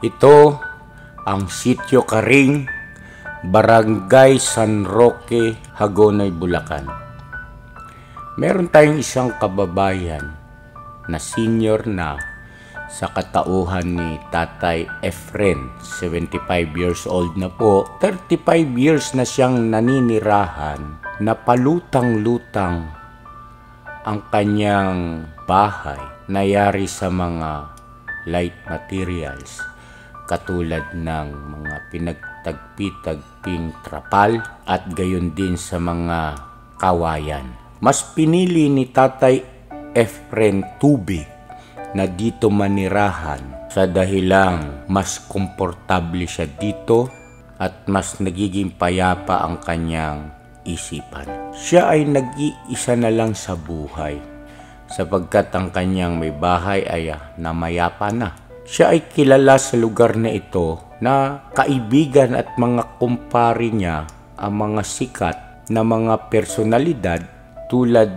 Ito ang Sitio Karing, Barangay San Roque, Hagonoy, Bulacan. Meron tayong isang kababayan na senior na sa katauhan ni Tatay Efren, 75 years old na po. 35 years na siyang naninirahan, na palutang-lutang ang kanyang bahay, nayari sa mga light materials katulad ng mga pinagtagpi-tagping trapal at gayon din sa mga kawayan. Mas pinili ni Tatay Efren tubig na dito manirahan sa dahilang mas komportable siya dito at mas nagiging payapa ang kanyang isipan. Siya ay nag-iisa na lang sa buhay sapagkat ang kanyang may bahay ay namayapa na. Siya ay kilala sa lugar na ito na kaibigan at mga kumpare niya ang mga sikat na mga personalidad tulad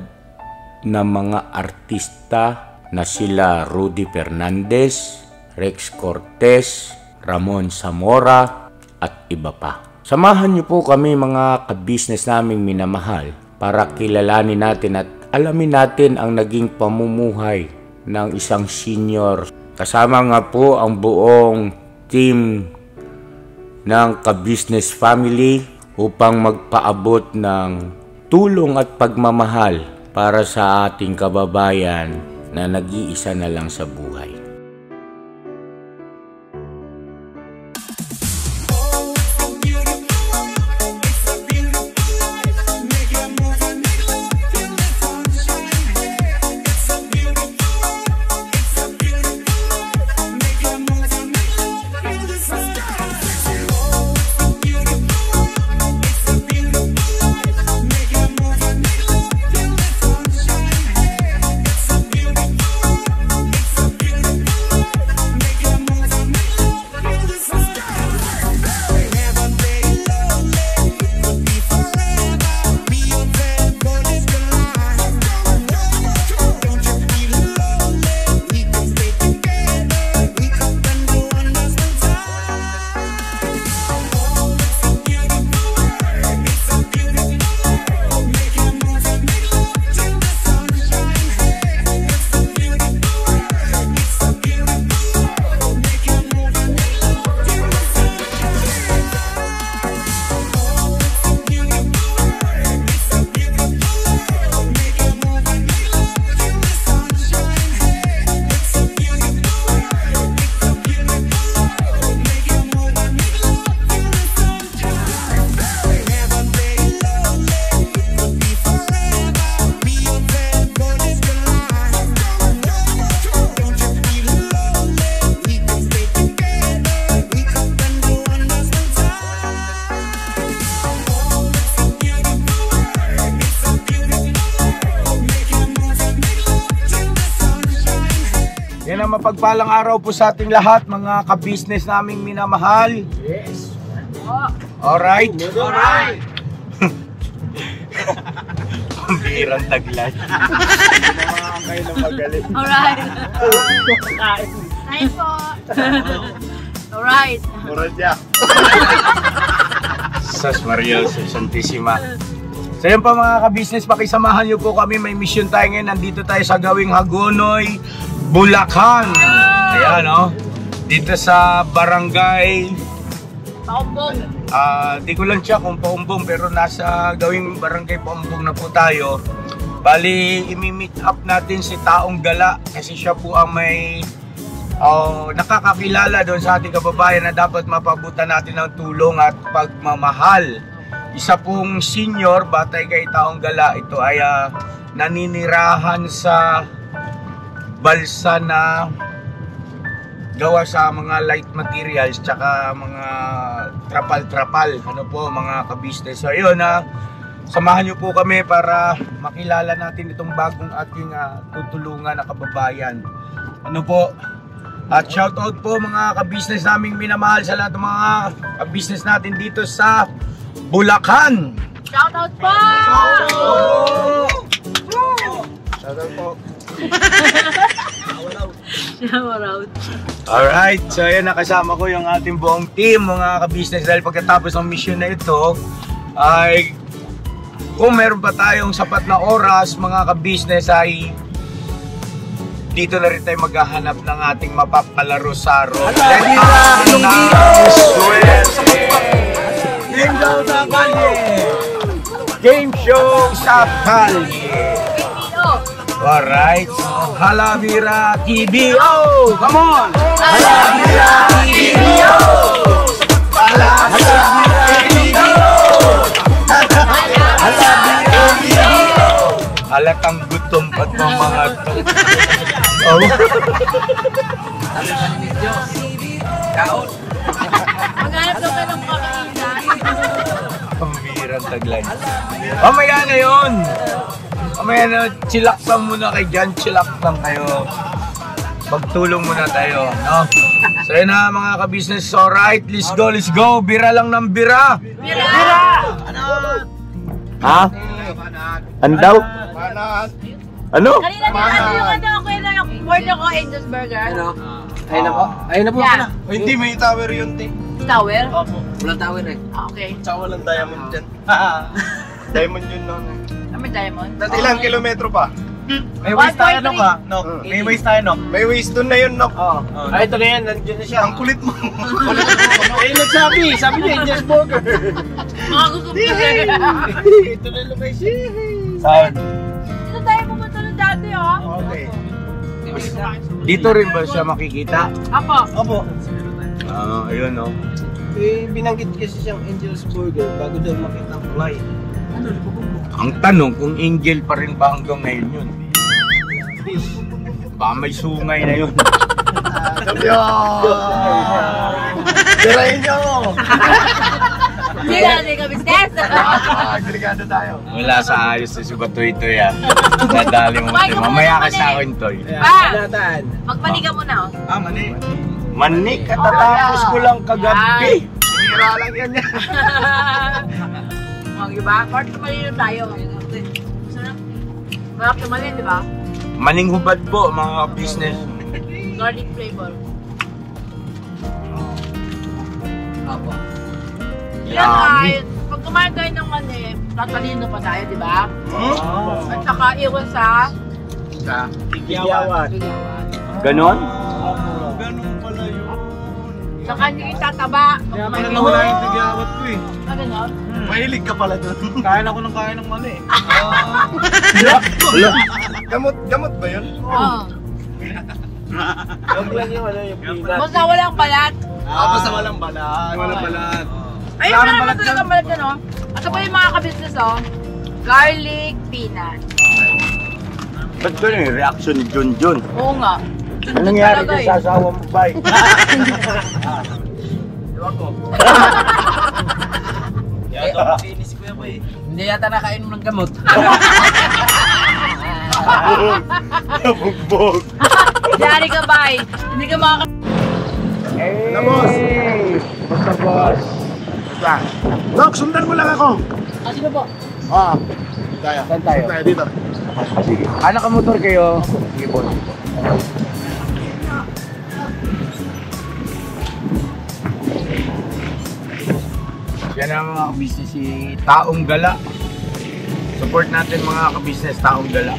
ng mga artista na sila Rudy Fernandez, Rex Cortez, Ramon Zamora at iba pa. Samahan niyo po kami mga ka-business naming minamahal para kilalanin natin at alamin natin ang naging pamumuhay ng isang senior. Kasama nga po ang buong team ng ka-business family upang magpaabot ng tulong at pagmamahal para sa ating kababayan na nag-iisa na lang sa buhay. Yan ang mapagpalang araw po sa ating lahat, mga ka-business naming minamahal. Yes. Alright? Alright. Pambirang taglay. Hindi naman kayo na magaling. Alright. Hi po. Alright. Alright ya. Sas Maria, Santissima. So yun pa mga ka-business, pakisamahan nyo po kami. May mission tayo ngayon. Nandito tayo sa gawing Hagonoy, Bulacan. Ayan, no? Dito sa barangay Paumbong. Di ko lang siya kung Paumbong, pero nasa gawing barangay Paumbong na po tayo. Bali, imi-meet up natin si Taong Gala kasi siya po ang may nakakakilala doon sa ating kababayan na dapat mapabutan natin ng tulong at pagmamahal. Isa pong senior, batay kay Taong Gala. Ito ay naninirahan sa balsa na gawa sa mga light materials tsaka mga trapal-trapal, ano po mga ka-business. So yun, samahan nyo po kami para makilala natin itong bagong ating tutulungan na kababayan. Ano po, at shoutout po mga ka-business naming minamahal sa lahat ng mga ka-business natin dito sa Bulacan. Shoutout po! Shoutout po! Shout out. Alright, so ayan, nakasama ko yung ating buong team, mga ka-business, dahil pagkatapos ng mission na ito, ay kung meron pa tayong sapat na oras, mga ka-business, ay dito na rin tayo maghahanap ng ating mapapalaro sa road. Game show sa kalye! Game show sa kalye! Alright, so Halavira TBO! Come on! Halavira TBO! Halavira TBO! Halavira TBO! Halatang gutom pa itong mga to. Oh. Maghanap daw kayo ng kakainan. Pambirang taglay. Mamaya na yun! Mamaya na, chilak lang muna kayo dyan. Chilak lang kayo. Magtulong muna tayo, no? So yun na mga ka-business. Alright, let's go, let's go. Bira lang ng bira. Bira! Ha? Ano daw? Ano? Kanina din ano yung ano ako yung order ko Angel's Burger. Ano? Ayun na po. Ayun na po. Yeah. Oh, hindi, may tower yun, te. Tower? Opo. Walang tower eh. Okay. Tsaka walang diamond dyan. Diamond yun, no? May diamond? Ilang kilometro pa? May waste tayo, Nok, ha? Nok. May waste tayo, Nok. May waste doon na yun, Nok. Oo. Ay, ito na yan. Nandiyan na siya. Ang kulit mo. Eh, nagsabi. Sabi niya, Angel's Burger. Mga gusto ko. Ito na location. Saan? Dito tayo pumunta ng dati, oh. Okay. Dito rin ba siya makikita? Ako. Opo. Ayun, no? Eh, binanggit kasi siyang Angel's Burger bago daw makita ang fly. Ang tanong, kung angel pa rin ba hanggang ngayon yun? Baka may sungay na yun. Tirahin nyo! Hindi natin ka business. Delikado tayo. Wala sa ayos si Batoy ito yan. Nadali mo ito. Mamaya ka sa akin, Toy. Pa! Natan. Magpaniga muna, oh. Mani. Mani, katatapos ko lang kagabi. Hira lang yan yan. Diba? Part tumalino tayo. Marap tumalin, di ba? Maning hubad po, mga business. Garlic flavor. Opo. Yan ay, pag kumain tayo ng mani, tatalino pa tayo, di ba? At saka iwan sa Tigyawan. bigawan. Ganon? Ganun pala yun. Saka hindi tataba. Kaya pala nawala yung tigyawat ko eh. Ah, ganon? Mahilig ka pala doon. Kain ako ng kain ng ano eh. Gamot ba yun? Oo. Huwag lang yung ano yung peanut. Basta walang balat. Basta walang balat. Walang balat. Ayun pa naman talaga balat yan, oh. At saka yung mga kabisnes, oh. Garlic peanut. Ba't ko yung reaction ni Junjun? Oo nga. Anong nangyari Talaga, dyan sa asawa mo, bay? Ewan ko. Sinis ko yan ko eh. Hindi yata nakainom ng gamot. Bugbog. Yari ka, bay. Hindi ka makaka... Ano, boss? Basta, boss. Basta. Dok, sundan mo lang ako. Ah, sino po? Tayo. Saan tayo? Tayo dito. Sige. Anak ka motor kayo. Sige, boss. Yan ang mga kabisnes si Taong Gala. Support natin mga kabisnes Taong Gala.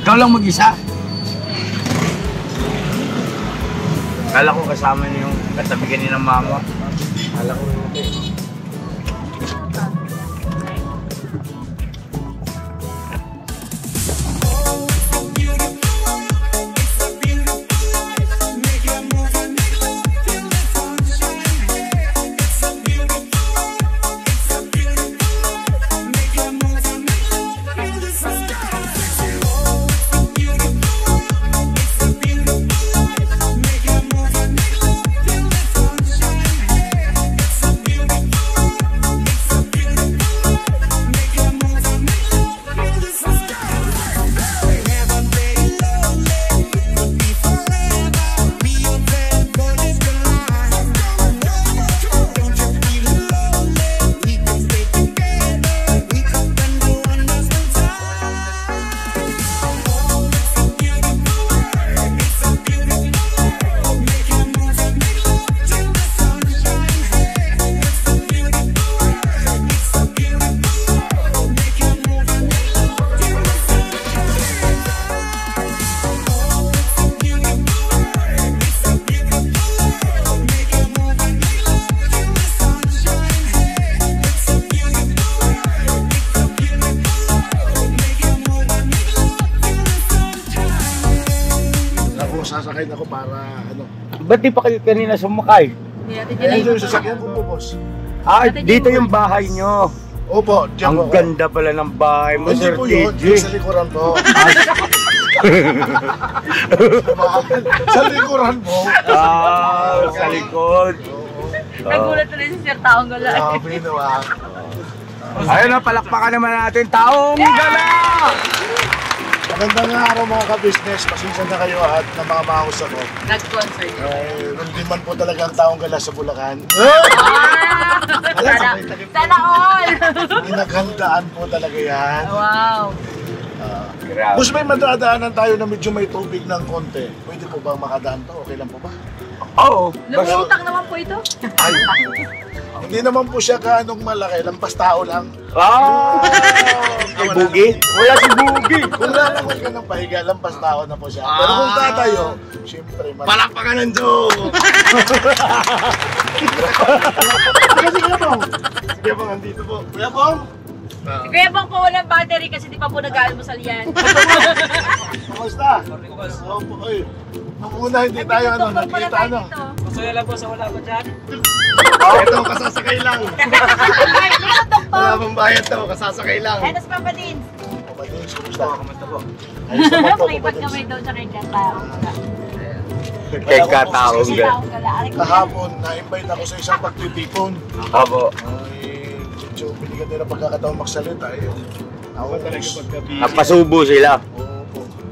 Ikaw lang mag-isa. Kala ko kasama niyo yung katabi kanina ng mama. Kala ko yun ito eh. sasakay ako para ano. Ba't di pa kayo kanina sumakay? Hindi natin Ayun dyan yung sasakyan ko po, boss. Ah, dito yung bahay nyo. Opo, diyan Ang po. ganda pala ng bahay mo, Hindi Sir po yun, TJ. yung sa likuran po. Sa likuran po. Ah, sa likod. Nagulat na rin si Sir Taong Gala. Grabe naman. Ayun na, palakpakan naman natin. Taong Gala! Magandang araw mga ka-business. Pasensya na kayo at na mga mahus ako. Nag-concert. Hindi man po talaga ang taong gala sa Bulacan. Sana all! Pinaghandaan po talaga yan. Wow. Grabe. Boss, may madadaanan tayo na medyo may tubig ng konti. Pwede po ba makadaan to? Okay lang po ba? Oo. Lumutang naman po ito. Ay, hindi naman po siya kaanong malaki. Lampas tao lang. Ah! Kay Bugi? Wala si Bugi. Kung lalangoy ka ng pahiga, lampas tao na po siya. Pero kung tatayo, siyempre, palakpakan ng joke! Sige, Kuya Bong. Sige, Bong, andito po. Kuya Bong! Si Kuya Bang po walang battery kasi di pa po nag-almusal yan. Kamusta? Opo, oy. Nung una hindi tayo nakita ano. Masaya lang po sa wala ko dyan. Ito, kasasakay lang. Wala pang bayad to, kasasakay lang. Ay, nas Papa Dins. Papadins, kumusta? Kumusta po? Ayos naman po, Makipagkamay daw siya kay Kataong Gala. Kay Kataong Gala. Kataong Gala. Kahapon, na-invite ako sa isang pagtitipon. Opo. Ay, medyo binigyan nila pagkakataon magsalita. Ayun. Ako talaga paggabi. Napasubo sila. Opo.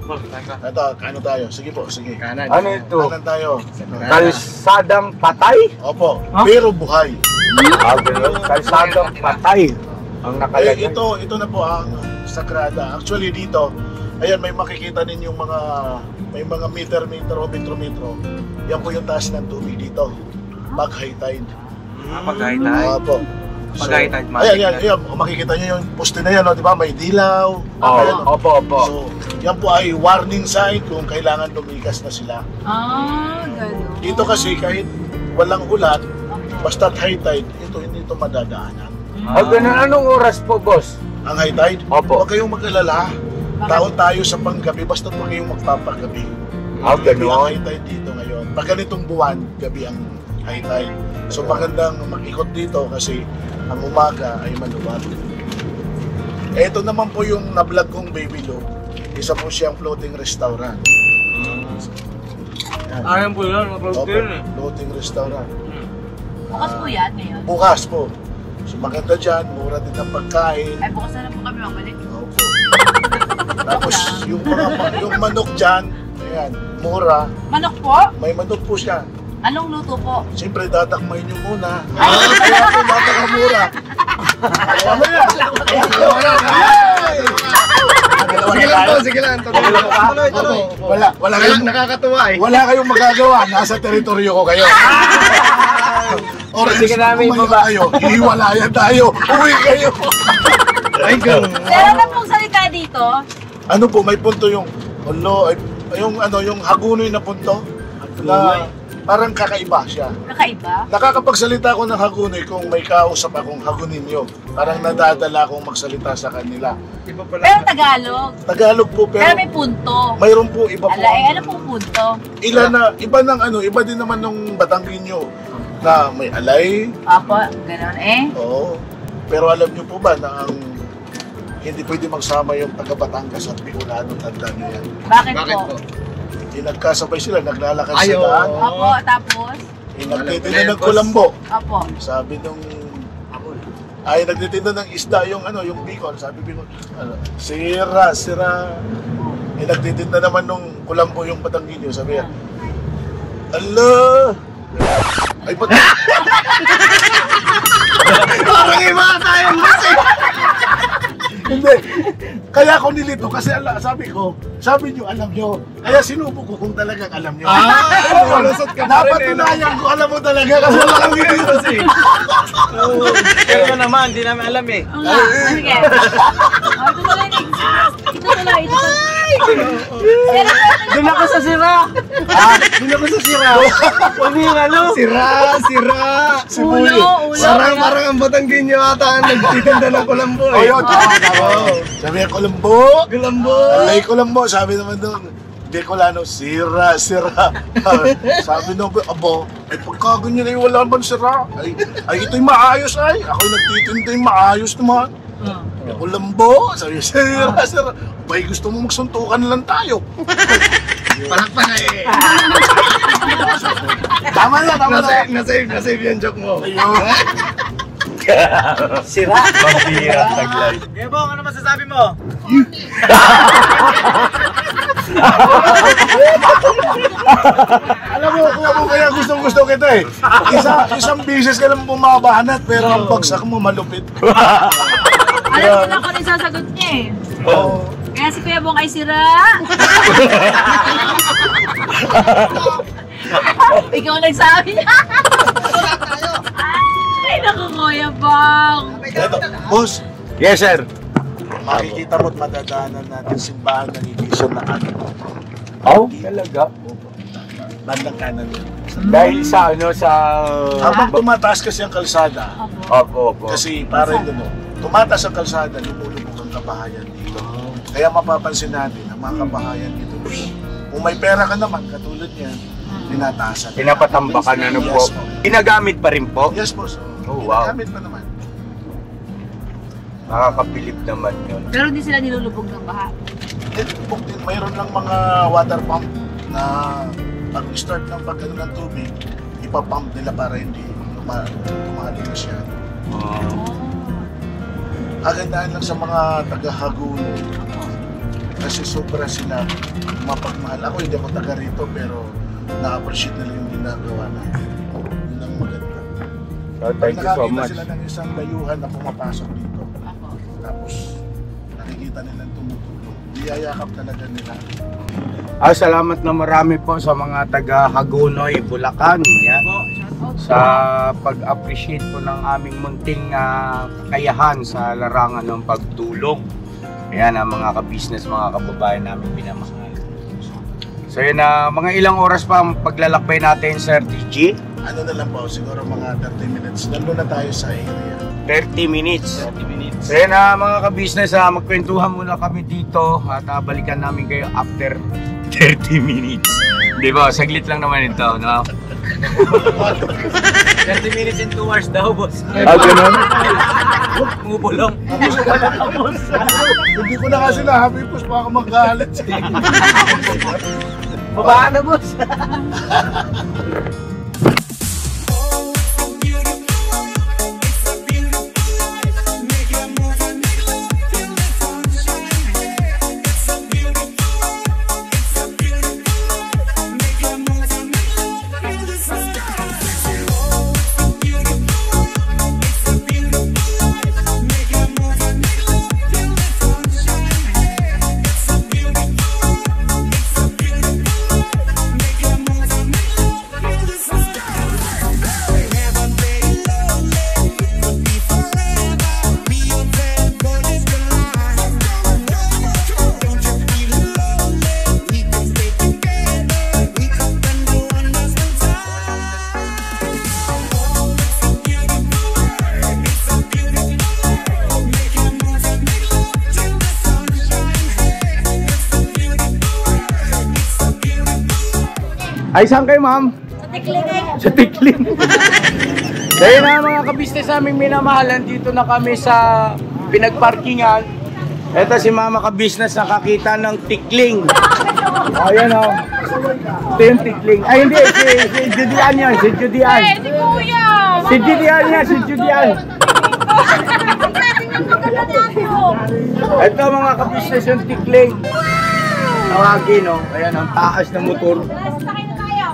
Ito, kano tayo? Sige po, sige. Kanan. Ano ito? Kanan tayo. Kalsadang patay? Opo, pero buhay. Ah, ganun. Kalsadang patay. Ang nakalagay. Ito na po ang sagrada. Actually dito, ayan may makikita ninyong may mga meter o metro. Yan po yung taas ng tubig dito. Pag high tide. Pag high tide? Opo. Pag high tide, ayan, kung makikita nyo yung poste na yan, no, di ba? May dilaw. Ayan, no? Opo. So, yan po ay warning sign kung kailangan lumikas na sila. Ah, gano'n. Dito kasi kahit walang ulan, basta high tide, hindi ito madadaanan. Ah, ganun. Anong oras po, boss? Ang high tide, Opo. huwag kayong mag-alala. Taon tayo sa panggabi, basta huwag kayong magpapagabi. Ah, Gabi ang ganun. high tide dito ngayon. Pag ganitong buwan, gabi ang high tide. So magandang mag-ikot dito kasi ang umaga ay maluwag. Ito naman po yung na-vlog kong Baby Lou. Isa po siyang floating restaurant. Ayan po yun, Opo, floating restaurant. Bukas po yan ngayon. Bukas po. So maganda dyan, mura din ang pagkain. Ay, bukas na lang po kami mamalik. Opo. Tapos yung manok dyan, ayan, mura. Manok po? May manok po siya. Anong luto po? Siyempre, dadakmay nyo muna. Kaya po, napakamura. Sige lang. Wala kayong nakakatuwa eh. Wala kayong magagawa. Nasa teritoryo ko kayo. Oras Sige namin kumain kayo. Hihiwalayan tayo. Uwi kayo. Ay, ganun. Pero ano pong salita dito? Ano po, may punto yung yung hagunoy na punto na parang kakaiba siya. Kakaiba? Nakakapagsalita ako ng hagunoy kung may kausap akong haguninyo. Parang nadadala akong magsalita sa kanila. Pero Tagalog. Tagalog po Pero pero may punto. mayroon po iba po. Ano pong punto? Iba din naman nung Batanggenyo na may alay. Apo, gano'n eh. Oo. Pero alam niyo po ba na ang hindi pwede magsama yung taga-Batangas at Bicolano, tandaan niyo yan. Bakit po? Nagkasabay sila, naglalakad sa daan. Opo, tapos? Nagtitinda ng kulambo. Opo. Sabi nung nagtitinda ng isda yung yung Bicol. Sabi Bicol, sira. Nagtitinda naman nung kulambo yung Batanggenyo. Sabi niya, ala! Ay, ba't? Parang iba tayong kasi. Hindi. Kaya ako nilito kasi sabi niyo alam niyo. Kaya sinubo ko kung talagang alam niyo. Napatunayan ko alam mo talaga kasi wala kang video kasi. Pero naman, hindi namin alam eh. Oo nga. Sige. Ito tuloy next. Ito tuloy. Doon ako sa sira. Doon ako sa sira. Huwag yung ano. Sira. Ulo. Parang ang Batanggenyo ata ang nagtitinda ng kulambo eh. Ayun. Sabi niya, kulambo. Alay kulambo. Sabi naman doon, Bicolano, sira. Sabi nung, abo, ay pagkaganyan ay wala man sira. Ay ito'y maayos ay. Ako'y nagtitinda yung maayos naman. Ako lambo, sabi sira. Abay, gusto mo magsuntukan lang tayo. Palakpan na eh. Tama na. Nasave yung joke mo. Ayun. Sira. Pambira, taglay. Kaya Bong, ano masasabi mo? Alam mo kaya gusto kita eh. Isang beses ka lang bumabanat pero ang bagsak mo malupit. Alam ko na kung ano yung sasagot niya eh. Oo. Kaya si Kuya Bong ay sira. Ikaw nagsabi niya. Ay, naku Kuya Bong. Eto, boss, Yes, sir. makikita mo't madadaanan natin simbahan ng Iglesia na ano. Oh, talaga? Bandang kanan yun. Dahil sa Habang tumataas kasi ang kalsada, Opo. kasi parang tumataas ang kalsada, lumulubog ang kabahayan dito. Kaya mapapansin natin ang mga kabahayan dito. Kung may pera ka naman, katulad niyan, tinataasan. Pinapatambakan na po. Yes, po. Ginagamit pa rin po? Yes, boss. Oh, wow. Ginagamit pa naman. Nakakabilib naman yun. Pero hindi sila nilulubog ng baha. Mayroon lang mga water pump na pag-start ng pagkano ng tubig, ipapump nila para hindi tumali masyado. Agandaan lang sa mga taga-Haguno kasi sobra sila mapagmahal. Ako hindi ako taga rito pero na-appreciate nila yung ginagawa natin. Yun ang maganda. So, thank you so Nakakita much. sila ng isang layuhan na pumapasok dito. Tapos nakikita nilang tumutulong. Niyayakap talaga nila. Salamat na marami po sa mga taga Hagonoy, Bulacan. Yan. Sa pag-appreciate po ng aming munting kakayahan sa larangan ng pagtulong. Ayan ang mga ka-business, mga kababayan namin minamahal. So yun na, mga ilang oras pa ang paglalakbay natin, Sir TG? Ano na lang po, siguro mga 30 minutes. Nandun na tayo sa area. 30 minutes. So yun na mga ka-business, magkwentuhan muna kami dito at balikan namin kayo after 30 minutes. Di ba? Saglit lang naman ito, no? 30 minutes and 2 hours daw, boss. Ganun? Mubulong. Hindi ko na kasi na-happy post baka magalit siya. Babaan na, boss. Ay, saan kayo, ma'am? Sa tikling eh. Sa Tikling. Kaya na mga kabisnes aming minamahalan, dito na kami sa pinagparkingan. Ito si mama kabisnes nakakita ng Tikling. Ayan o. Ito yung Tikling. Ay hindi, si Judian yan, si Judian. Eh, si Kuya! Si Judian yan, si Judian. Ito mga kabisnes yung Tikling. Tawagin o. Ayan ang taas ng motor. Sakay na tayo.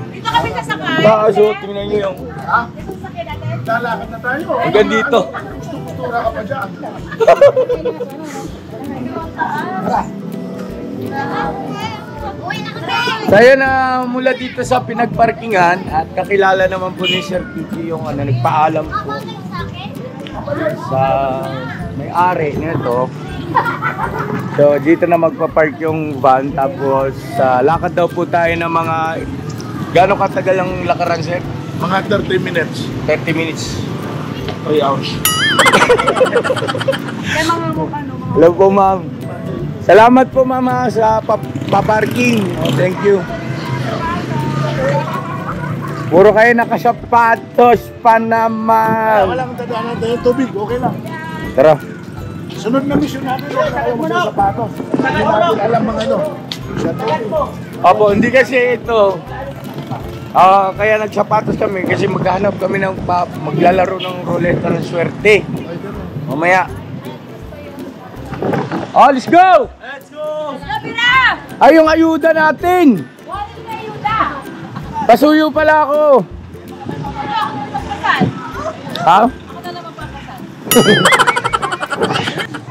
Dito kami sasakay. Taas o, tingnan nyo yung Sasakay natin. Lalakad na tayo. hanggang dito. Gusto-gustura ka pa dyan. Tayo na mula dito sa pinagparkingan at kakilala naman po ni Sir Tiki yung nagpaalam po sa may-ari nito. So dito na magpa-park yung van tapos lakad daw po tayo ng mga gano'ng katagal ang lakaran, sir? Mga 30 minutes. 30 minutes. 3 hours. Kaya mga mukha no. Hello po, ma'am. Salamat po mama sa paparking. Oh, thank you. Puro kayo nakasapatos pa naman. Walang dadaanan tayo tubig, okay lang. Tara. Sunod na mission natin, tayo mo sa sapatos. Hindi natin alam mga ano. Sa tubig. Opo, hindi kasi ito. Kaya nagsapatos kami kasi maghahanap kami ng maglalaro ng ruleta ng swerte. Mamaya. Oh, let's go! Let's go! Sabi na! Ay, yung ayuda natin! What is the ayuda? Pasuyo pala ako. Ako na magpapasal. Ha? Ako na lang magpapasal.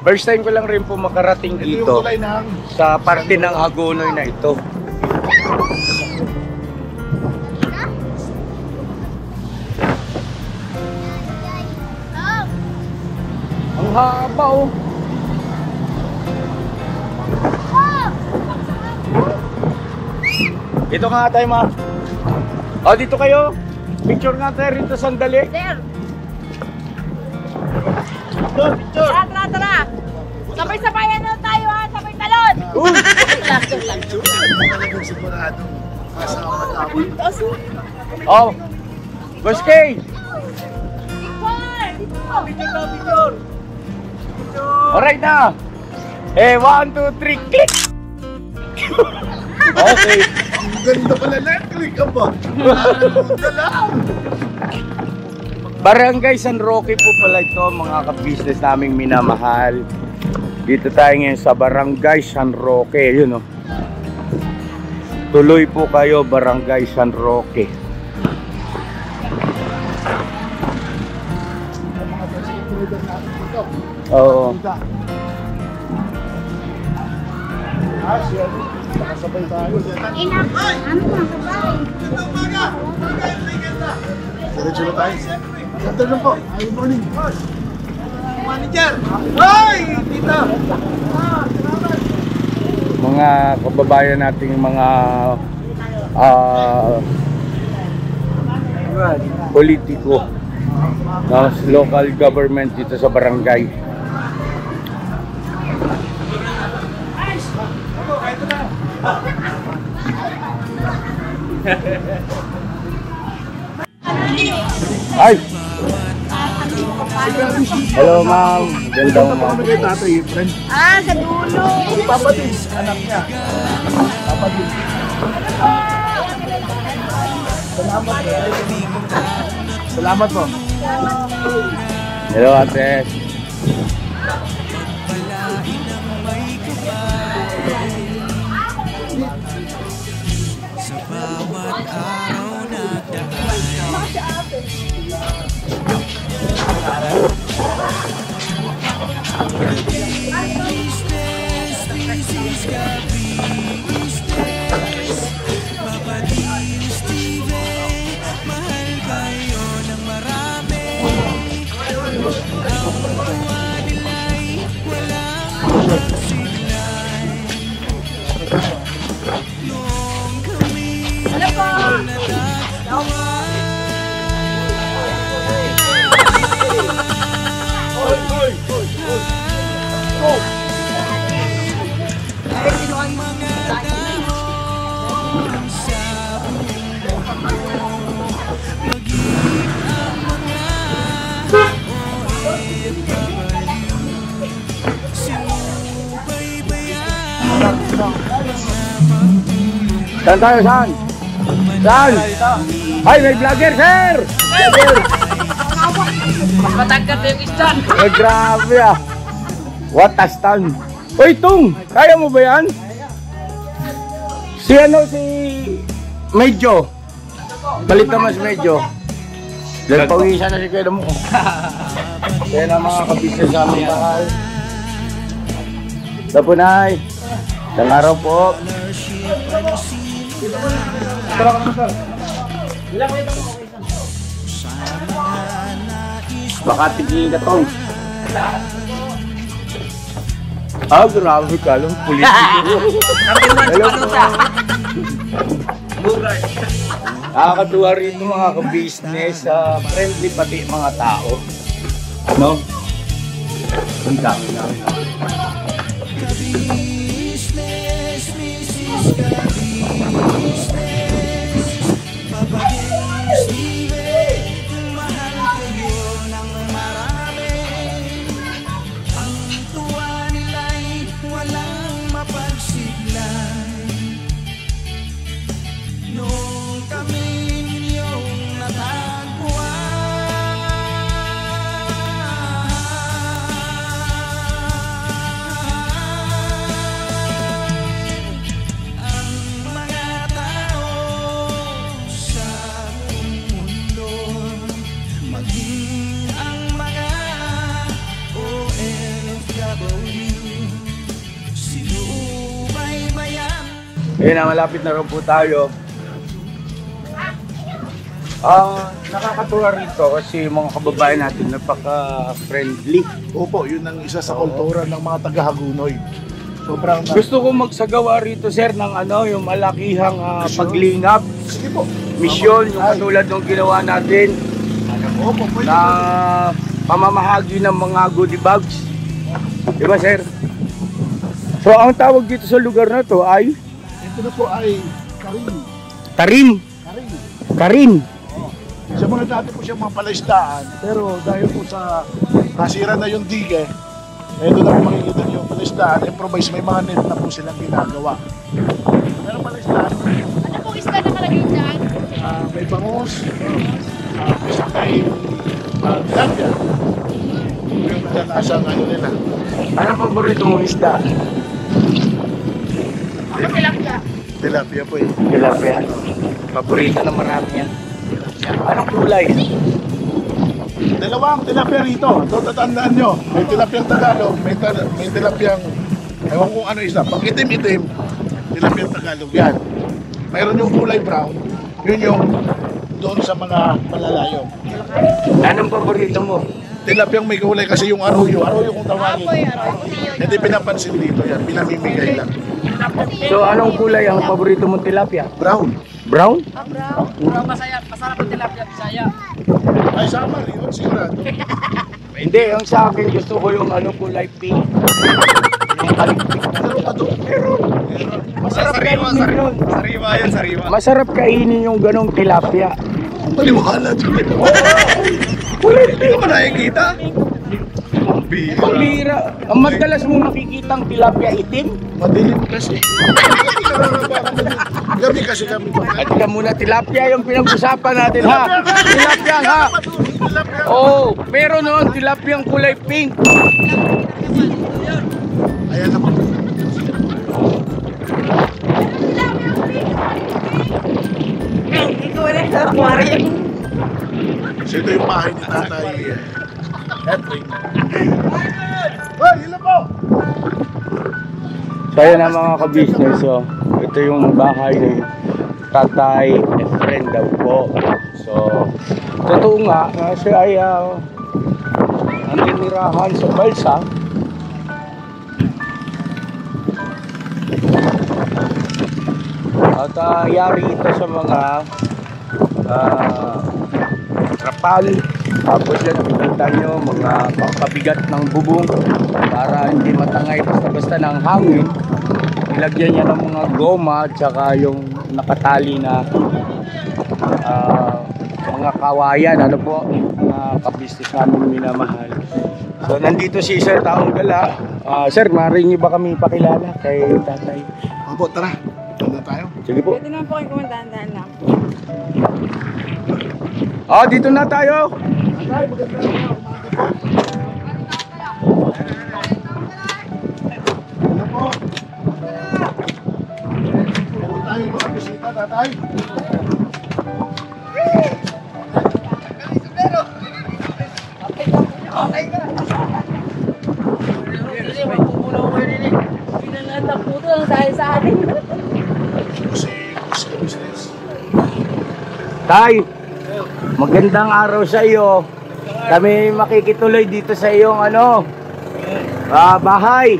First time ko lang rin po makarating Ito yung dito kulay ng... sa parte ng Hagonoy na ito. Ang haba oh. Dito ka nga tayo ma. Oh, dito kayo. Picture nga tayo rito sandali. Sir! Tara, tara, tara! Sabay-sabayan na tayo ha! Sabay talon! Talagang sigurado. Kasama natin. Oh. Boss K. Victor! Alright na. 1, 2, 3, click. Okay. Ganda pala na, click ka ba? Ganda lang. Barangay San Roque po pala ito, mga ka-business naming minamahal. Dito tayo ngayon sa Barangay San Roque, yun oh. Tuloy po kayo, Barangay San Roque. Oo. Nakasabay tayo. Diretso na tayo. Ganda lang po. Good morning. Manager! Hoy! Tita! Mga kababayan nating mga politiko ng local government dito sa barangay. Ay! Hello ma'am, gandang Ano kay tatay, friend? Ah, sa dulo! Papadin, anak niya. Papadin. Salamat po. Hello ate. Ano po? Saan tayo? Saan? Saan? Ay, may vlogger, sir! Matangkat yung istan. Ay, grabe ah. What a stand. Uy, Tung! Kaya mo ba yan? Si ano, si Medyo. Balik naman si Medyo. Dahil pawisan na si Kuya mo. Kaya na mga kabisnes sa aming bakal. Tapunay. Isang araw po. Baka tigilin ka, Tong. Ah, grabe ka lang. Politiko. Hello po. Nakakatuwa rin yung mga ka-business. Friendly pati mga tao. No? Ang dami na. Ayun na, malapit na rin po tayo. Nakakatuwa rito kasi mga kababayan natin napaka-friendly. Opo, yun ang isa sa kultura ng mga taga-Hagunoy. Sobrang... Gusto ko magsagawa rito, sir, ng yung malakihang paglingap. Sige po. Misyon, yung katulad ng ginawa natin Opo, pwede. na pamamahagi ng mga goodie bags. Di ba, sir? So, ang tawag dito sa lugar na to ay Ito na po ay Karin. Tarim. Karin. Karim. Sa mga dati po siyang mga palaisdaan, pero dahil po sa nasira na yung dige, ito na po makikita niyo yung palaisdaan, improvise, may mga net na po silang ginagawa. Pero palaisdaan, Ano pong isda na kalagay dyan? may bangus, may sakay, tilapia. Yung nasa ano nila. Ano ang paborito mong isda? Ako tilapia. Tilapia po eh. Tilapia. Paborito na marami yan. Anong kulay? Dalawang tilapia rito. Ito tatandaan nyo. May tilapiang Tagalog, may tilapiang, ewan kung ano isa. Pag itim-itim, tilapiang Tagalog yan. Mayroon yung kulay brown. Yun yung doon sa mga malalayo. Anong paborito mo? Tilapiang may kulay kasi yung aruyo. Aruyo kung tawagin. Apoy, aroy. Hindi pinapansin dito yan. Pinamimigay lang. So anong kulay ang paborito mong tilapia? Brown. Brown? Pero masarap ang tilapia Bisaya. Ay, sama rin yun. Sigurado. Hindi, yung sa akin gusto ko yung kulay pink. Yung kaligpik. Pero pa to. Masarap kainin yun. Sariwa yan, sariwa. Masarap kainin yung ganong tilapia. Maliwala dito. Kulay Hindi ko ba nakikita? Pambira. Ang madalas mo makikitang tilapia itim. Madilim kasi. Gabi kasi kami. At ka muna, tilapia yung pinag-usapan natin ha. Tilapia ha. Oh, meron noon tilapia yung kulay pink. Ayan naman. So ito yung bahay ni Tatay Edwin. Hoy, ilan po? So ayan na mga ka-business, so ito yung bahay ni Tatay Efren daw po. So totoo nga na siya ay ang tinirahan sa balsa. At yari ito sa mga trapal. Tapos yan, nakikita nyo mga pangkabigat ng bubong para hindi matangay basta-basta ng hangin. Ilagyan niya ng mga goma at saka yung nakatali na mga kawayan. Ano po, mga kabisnes namin minamahal. So nandito si Sir Taong Gala. Sir, maaaring niyo ba kami pakilala kay Tatay? Opo, tara. Tanda tayo. Sige po. Pwede naman po kayo kumandaan lang. Dito na tayo. Ano po? Meron tayong mga bisita, Tatay. Pinanataputo lang dahil sa atin. Kasi business. Tay, magandang araw sa iyo. Kami makikituloy dito sa iyong bahay.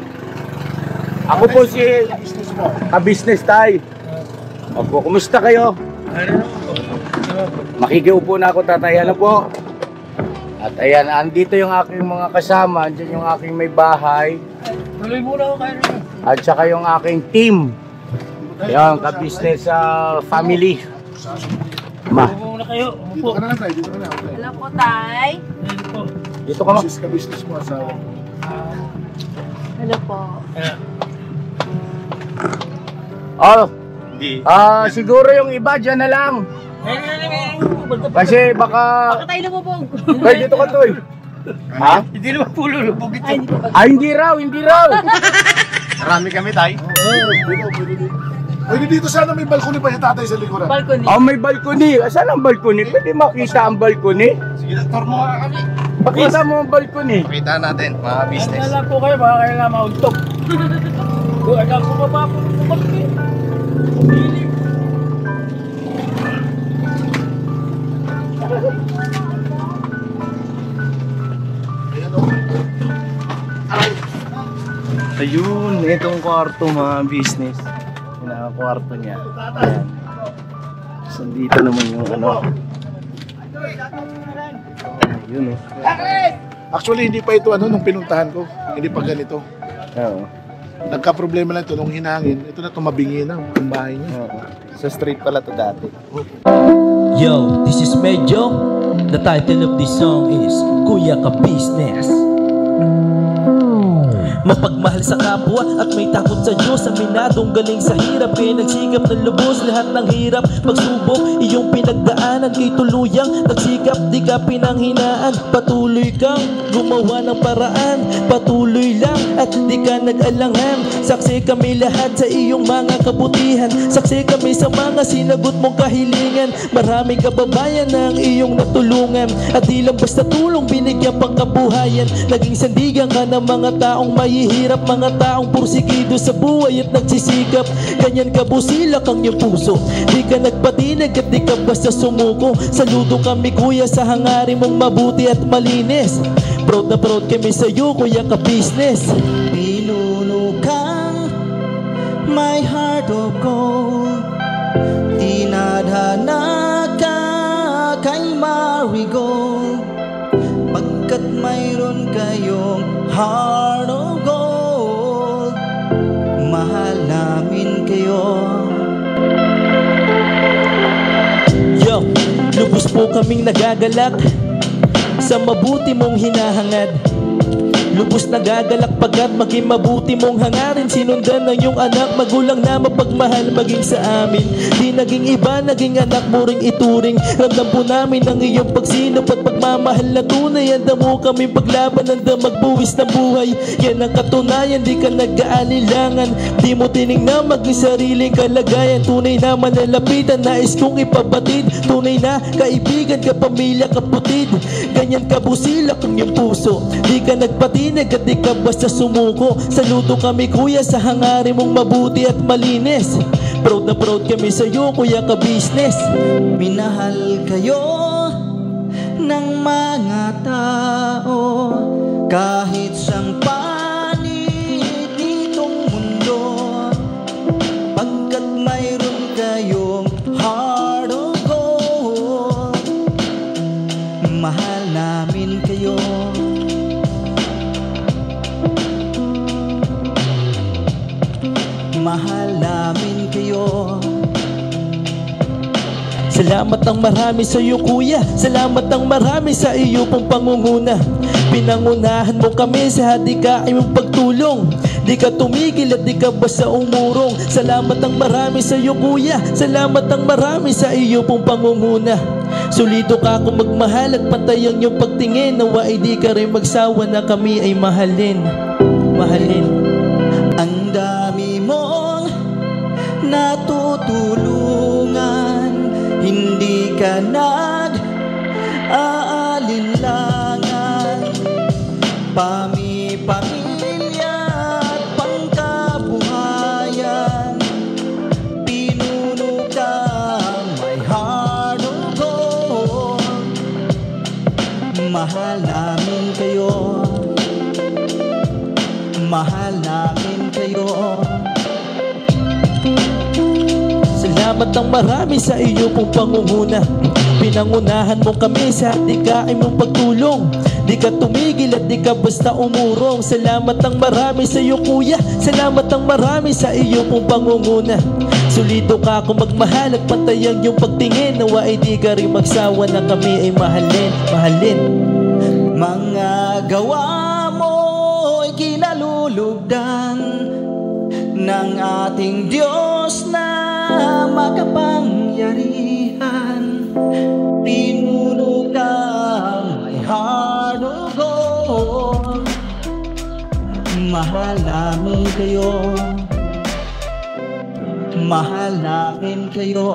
Ako po si Business mo. ka-business tay. Opo, kumusta kayo? Makikiupo na ako, Tatay. Ano po? At ayan, andito yung aking mga kasama. Andyan yung aking may bahay. Tuloy muna ako kayo. At saka yung aking team. Yung ka-business family. Ma, Muna kayo. Dito ka na lang tayo. Dito ka na. Okay. Hello po, Tay. dito ka ma. Business ka business mo sa... Hello po. Oh, Hindi. siguro yung iba dyan na lang. Kasi baka... Baka tayo lumubog. Pwede dito ka, Toy. Ha? Hindi naman pulo lubog ito. Ay, hindi po ba? Hindi raw, hindi raw. Marami kami tayo. Pwede dito. Pwede dito sana may balcony pa si Tatay sa likuran. Balcony. Oh, may balcony. Saan ang balcony? Pwede makita ang balcony? Sige, tour mo nga kami. Pakita mo ang balcony. Pakita natin, mga business. po kayo, baka kayo na mauntok. Kung ako pa po, Ayun, itong kwarto mga business. Pinaka-kwarto niya. Ayan. So, dito naman yung ano. Ayun Actually, hindi pa ito nung pinuntahan ko. Hindi pa ganito. Oo. Nagka-problema lang ito nung hinangin. Ito na tumabingi na ang bahay niya. Oo. Sa street pala to dati. Yo, this is Medyo. The title of this song is Kuya Ka Business. Mapagmahal sa kapwa at may takot sa Diyos. Aminadong galing sa hirap, kaya nagsikap ng lubos. Lahat ng hirap, pagsubok, iyong pinagdaanan. Kay tuluyang nagsikap, di ka pinanghinaan. Patuloy kang gumawa ng paraan. Patuloy lang at di ka nag-alangan. Saksi kami lahat sa iyong mga kabutihan. Saksi kami sa mga sinagot mong kahilingan. Maraming kababayan na ang iyong natulungan. At di lang basta tulong, binigyan pang kabuhayan. Naging sandigan ka ng mga taong mahihirap, mga taong pursigido sa buhay at nagsisikap. Ganyan ka busilak ang iyong puso. Di ka nagpatinag at di ka basta sumuko. Saludo kami kuya sa hangarin mong mabuti at malinis. Proud na proud kami sa'yo Kuya Ka Business. Pinuno kang my heart of gold. Tinadhana ka kay marigold. Pagkat mayroon kayong heart of gold, mahal namin kayo. Yo, lubos po kaming nagagalak sa mabuti mong hinahangad. Lubos nagagalak pagkat maging mabuti mong hangarin. Sinundan ng iyong anak, magulang na mapagmahal maging sa amin. Di naging iba, naging anak mo ring ituring. Ramdam po namin ang iyong pagsinop at pagmamahal na tunay. Handa mo kaming paglaban, handa magbuwis ng buhay. Yan ang katunayan, di ka nag-aalilangan. Di mo tinignan maging sariling kalagayan. Tunay na manalapitan, nais kong ipabatid. Tunay na kaibigan, kapamilya, kaputid. Ganyan kabusilak ang iyong puso. Di ka nagpatinag at di ka basta sumuko. Saludo kami kuya sa hangarin mong mabuti at malinis. Proud na proud kami sa'yo Kuya Ka Business. Minahal kayo ng mga tao kahit sang panig nitong mundo. Pagkat mayroon kayong heart of gold, mahal namin kayo. Mahal namin kayo. Salamat ang marami sa iyo kuya. Salamat ang marami sa iyo pong pangunguna. Pinangunahan mo kami sa hadikain mong pagtulong. Di ka tumigil at di ka basta umurong. Salamat ang marami sa iyo kuya. Salamat ang marami sa iyo pong pangunguna. Solido ka kung magmahal at pantay ang iyong pagtingin. Nawa ay di ka rin magsawa na kami ay mahalin. Mahalin. Ang dami mong natutulungan, hindi ka nag-aalinlangan. Pamilya at pangkabuhayan, pinuno kang may heart of gold. Mahal namin kayo. Mahal namin kayo. Salamat ang marami sa iyo pong pangunguna. Pinangunahan mo kami sa hadikain mong pagtulong. Di ka tumigil at di ka basta umurong. Salamat ang marami sa iyo kuya. Salamat ang marami sa iyo pong pangunguna. Solido ka kung magmahal at pantay ang iyong pagtingin. Nawa ay di ka rin magsawa na kami ay mahalin. Mahalin. Mga gawa mo'y kinalulugdan ng ating Diyos na makapangyarihan. Pinuno kang may heart of gold. Mahal namin kayo. Mahal namin kayo.